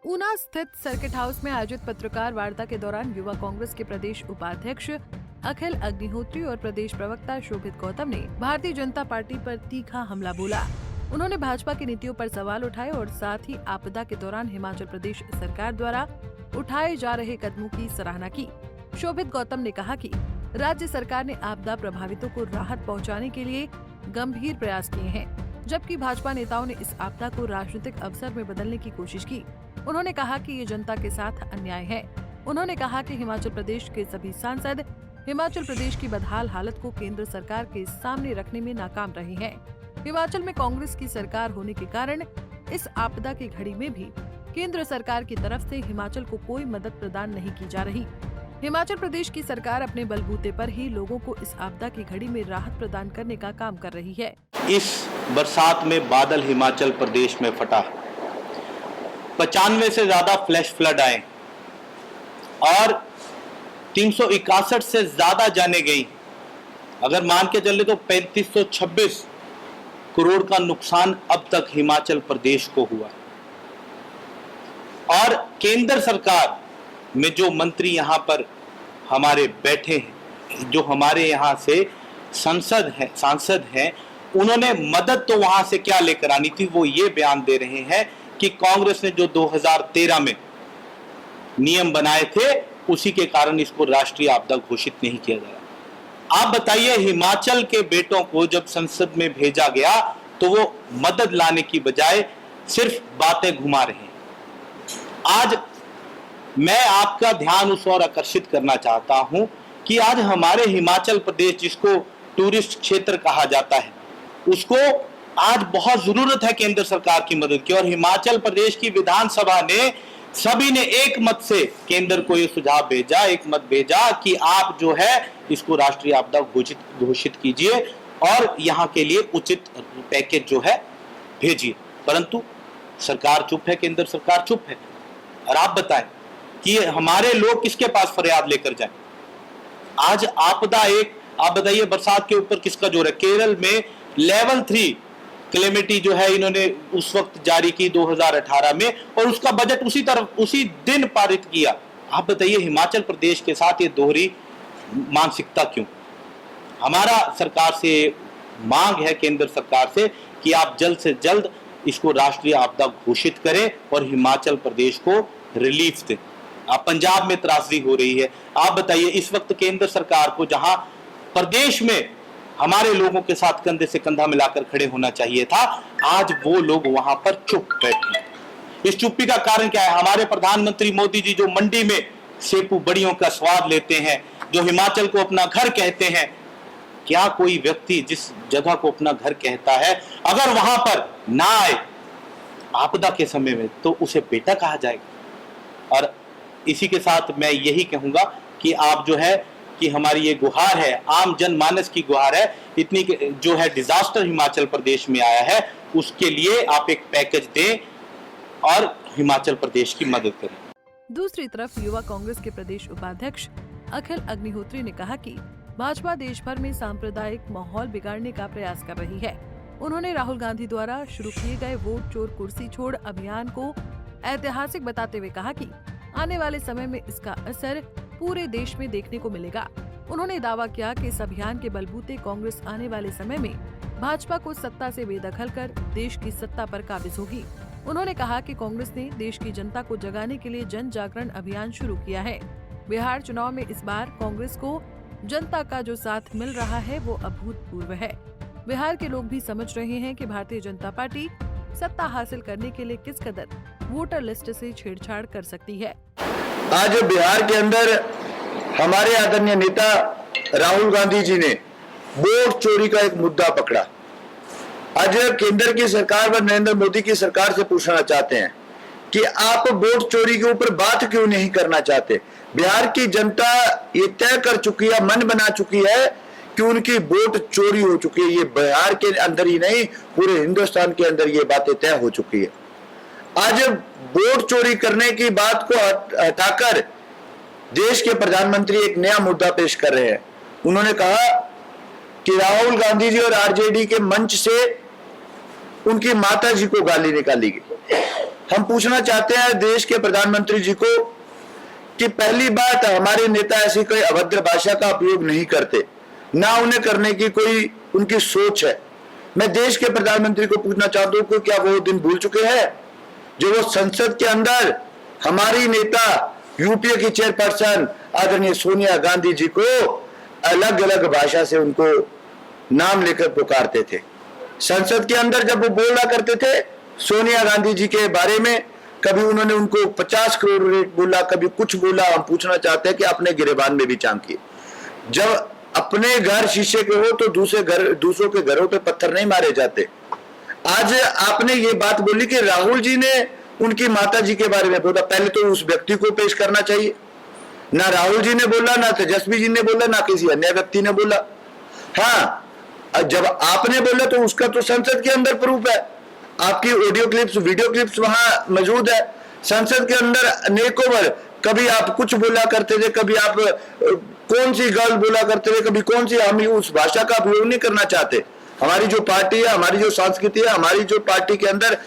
ऊना स्थित circuit house में आयोजित पत्रकार वार्ता के दौरान युवा कांग्रेस के प्रदेश उपाध्यक्ष अखिल अग्निहोत्री और प्रदेश प्रवक्ता शोभित गौतम ने भारतीय जनता पार्टी पर तीखा हमला बोला। उन्होंने भाजपा की नीतियों पर सवाल उठाए और साथ ही आपदा के दौरान हिमाचल प्रदेश सरकार द्वारा उठाए जा रहे कदमों की सराहना की। शोभित गौतम ने कहा कि राज्य सरकार ने आपदा प्रभावितों को राहत पहुंचाने के लिए गंभीर प्रयास किए हैं, जबकि भाजपा नेताओं ने इस आपदा को राजनीतिक अवसर में बदलने की कोशिश की। उन्होंने कहा कि ये जनता के साथ अन्याय है। उन्होंने कहा कि हिमाचल प्रदेश के सभी सांसद हिमाचल प्रदेश की बदहाल हालत को केंद्र सरकार के सामने रखने में नाकाम रहे हैं। हिमाचल में कांग्रेस की सरकार होने के कारण इस आपदा की घड़ी में भी केंद्र सरकार की तरफ से हिमाचल को कोई मदद प्रदान नहीं की जा रही। हिमाचल प्रदेश की सरकार अपने बलबूते पर ही लोगों को इस आपदा की घड़ी में राहत प्रदान करने का काम कर रही है। इस बरसात में बादल हिमाचल प्रदेश में फटा, 95 से ज्यादा फ्लैश फ्लड आए और 361 से ज्यादा जाने गई। अगर मान के चले तो 3526 करोड़ का नुकसान अब तक हिमाचल प्रदेश को हुआ। और केंद्र सरकार में जो मंत्री यहां पर हमारे बैठे हैं, जो हमारे यहां से सांसद हैं, उन्होंने मदद तो वहां से क्या लेकर आनी थी, वो ये बयान दे रहे हैं कि कांग्रेस ने जो 2013 में नियम बनाए थे उसी के कारण इसको राष्ट्रीय आपदा घोषित नहीं किया गया। आप बताइए, हिमाचल के बेटों को जब संसद में भेजा गया तो वो मदद लाने की बजाय सिर्फ बातें घुमा रहे हैं। आज मैं आपका ध्यान उस ओर आकर्षित करना चाहता हूं कि आज हमारे हिमाचल प्रदेश, जिसको टूरिस्ट क्षेत्र कहा जाता है, उसको आज बहुत जरूरत है केंद्र सरकार की मदद की। और हिमाचल प्रदेश की विधानसभा ने सभी ने एक मत से केंद्र को यह सुझाव भेजा, एक मत भेजा कि आप जो है इसको राष्ट्रीय आपदा घोषित कीजिए और यहाँ के लिए उचित पैकेज जो है भेजिए। परंतु सरकार चुप है, केंद्र सरकार चुप है। और आप बताएं कि हमारे लोग किसके पास फरियाद लेकर जाएं? आज आपदा एक, आप बताइए बरसात के ऊपर किसका जोर है? केरल में लेवल 3 क्लेमिटी जो है इन्होंने उस वक्त जारी की 2018 में और उसका बजट उसी दिन पारित किया। आप बताइए हिमाचल प्रदेश के साथ ये दोहरी मानसिकता क्यों? हमारा सरकार से मांग है, केंद्र सरकार से, कि आप जल्द से जल्द इसको राष्ट्रीय आपदा घोषित करें और हिमाचल प्रदेश को रिलीफ दें। आप पंजाब में त्रासदी हो रही है, आप बताइए इस वक्त केंद्र सरकार को जहां प्रदेश में हमारे लोगों के साथ कंधे से कंधा मिलाकर खड़े होना चाहिए था, आज वो लोग वहां पर चुप बैठे हैं। इस चुप्पी का कारण क्या है? हमारे प्रधानमंत्री मोदी जी जो मंडी में सेपू बड़ियों का स्वाद लेते हैं, जो हिमाचल को अपना घर कहते हैं, क्या कोई व्यक्ति जिस जगह को अपना घर कहता है अगर वहां पर ना आए आपदा के समय में तो उसे बेटा कहा जाएगा? और इसी के साथ मैं यही कहूंगा कि आप जो है कि हमारी ये गुहार है, आम जनमानस की गुहार है, इतनी जो है डिजास्टर हिमाचल प्रदेश में आया है उसके लिए आप एक पैकेज दें और हिमाचल प्रदेश की मदद करें। दूसरी तरफ युवा कांग्रेस के प्रदेश उपाध्यक्ष अखिल अग्निहोत्री ने कहा कि भाजपा देश भर में सांप्रदायिक माहौल बिगाड़ने का प्रयास कर रही है। उन्होंने राहुल गांधी द्वारा शुरू किए गए वोट चोर कुर्सी छोड़ अभियान को ऐतिहासिक बताते हुए कहा कि आने वाले समय में इसका असर पूरे देश में देखने को मिलेगा। उन्होंने दावा किया कि इस अभियान के बलबूते कांग्रेस आने वाले समय में भाजपा को सत्ता से बेदखल कर देश की सत्ता पर काबिज होगी। उन्होंने कहा कि कांग्रेस ने देश की जनता को जगाने के लिए जन जागरण अभियान शुरू किया है। बिहार चुनाव में इस बार कांग्रेस को जनता का जो साथ मिल रहा है वो अभूतपूर्व है। बिहार के लोग भी समझ रहे हैं कि भारतीय जनता पार्टी सत्ता हासिल करने के लिए किस कदर वोटर लिस्ट से छेड़छाड़ कर सकती है। आज बिहार के अंदर हमारे आदरणीय नेता राहुल गांधी जी ने वोट चोरी का एक मुद्दा पकड़ा। आज केंद्र की सरकार व नरेंद्र मोदी की सरकार से पूछना चाहते हैं कि आप वोट चोरी के ऊपर बात क्यों नहीं करना चाहते? बिहार की जनता ये तय कर चुकी है, मन बना चुकी है कि उनकी वोट चोरी हो चुकी है। ये बिहार के अंदर ही नहीं, पूरे हिंदुस्तान के अंदर ये बातें तय हो चुकी है। आज वोट चोरी करने की बात को हटाकर देश के प्रधानमंत्री एक नया मुद्दा पेश कर रहे हैं। उन्होंने कहा कि राहुल गांधी जी और आरजेडी के मंच से उनकी माता जी को गाली निकाली गई। हम पूछना चाहते हैं देश के प्रधानमंत्री जी को कि पहली बात, हमारे नेता ऐसी कोई अभद्र भाषा का उपयोग नहीं करते, ना उन्हें करने की कोई उनकी सोच है। मैं देश के प्रधानमंत्री को पूछना चाहता हूं कि क्या वो दिन भूल चुके हैं जो वो संसद के अंदर हमारी नेता यूपीए की चेयरपर्सन आदरणीय सोनिया गांधी जी को अलग अलग भाषा से उनको नाम लेकर पुकारते थे। संसद के अंदर जब वो बोला करते थे सोनिया गांधी जी के बारे में, कभी उन्होंने उनको 50 करोड़ रेट बोला, कभी कुछ बोला। हम पूछना चाहते हैं कि अपने गिरेबान में भी झांकिए। जब अपने घर शीशे के हो तो दूसरों के घरों पे पत्थर नहीं मारे जाते। आज आपने ये बात बोली कि राहुल जी ने उनकी माता जी के बारे में बोला, पहले तो उस व्यक्ति को पेश करना चाहिए। ना राहुल जी ने बोला, ना तेजस्वी जी ने बोला, ना किसी अन्य व्यक्ति ने बोला। हाँ, जब आपने बोला तो उसका तो संसद के अंदर प्रूफ है, आपकी ऑडियो क्लिप्स, वीडियो क्लिप्स वहां मौजूद है। संसद के अंदर अनेकों बार कभी आप कुछ बोला करते थे, कभी आप कौन सी गल बोला करते थे, कभी कौन सी, हम उस भाषा का उपयोग नहीं करना चाहते। हमारी जो पार्टी है, हमारी जो संस्कृति है, हमारी जो पार्टी के अंदर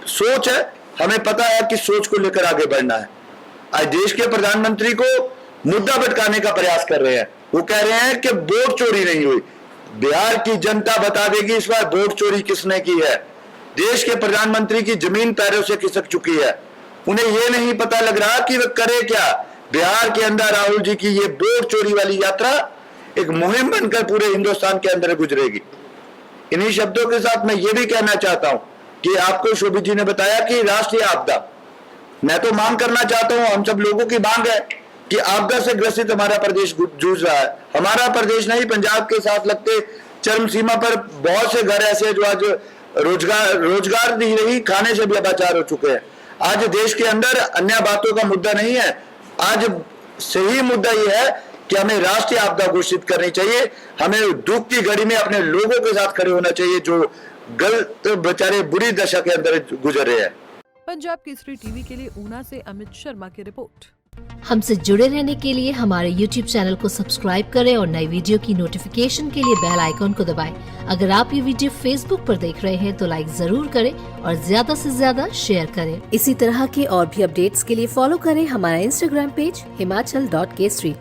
सोच है, हमें पता है कि सोच को लेकर आगे बढ़ना है। आज देश के प्रधानमंत्री को मुद्दा भटकाने का प्रयास कर रहे हैं। वो कह रहे हैं कि वोट चोरी नहीं हुई। बिहार की जनता बता देगी इस बार वोट चोरी किसने की है। देश के प्रधानमंत्री की जमीन पैरों से खिसक चुकी है। उन्हें यह नहीं पता लग रहा कि वे करे क्या। बिहार के अंदर राहुल जी की ये वोट चोरी वाली यात्रा एक मुहिम बनकर पूरे हिंदुस्तान के अंदर गुजरेगी। इन्हीं शब्दों के साथ मैं ये भी कहना चाहता हूं कि आपको शोभित जी ने बताया कि राष्ट्रीय आपदा, मैं तो मांग करना चाहता हूं, हम सब लोगों की मांग है कि आपदा से ग्रसित हमारा प्रदेश जूझ रहा है। हमारा प्रदेश नहीं, पंजाब के साथ लगते चरम सीमा पर बहुत से घर ऐसे हैं जो आज रोजगार नहीं रही, खाने से भी लाचार हो चुके हैं। आज देश के अंदर अन्य बातों का मुद्दा नहीं है, आज सही मुद्दा यह है कि हमें राष्ट्रीय आपदा घोषित करनी चाहिए। हमें दुख की घड़ी में अपने लोगों के साथ खड़े होना चाहिए जो गलत बेचारे बुरी दशा के अंदर गुजर रहे हैं। पंजाब केसरी टीवी के लिए ऊना से अमित शर्मा की रिपोर्ट। हमसे जुड़े रहने के लिए हमारे YouTube चैनल को सब्सक्राइब करें और नई वीडियो की नोटिफिकेशन के लिए बेल आइकॉन को दबाएं। अगर आप ये वीडियो Facebook पर देख रहे हैं तो लाइक जरूर करें और ज्यादा से ज्यादा शेयर करें। इसी तरह के और भी अपडेट्स के लिए फॉलो करें हमारा Instagram पेज himachal.kesri।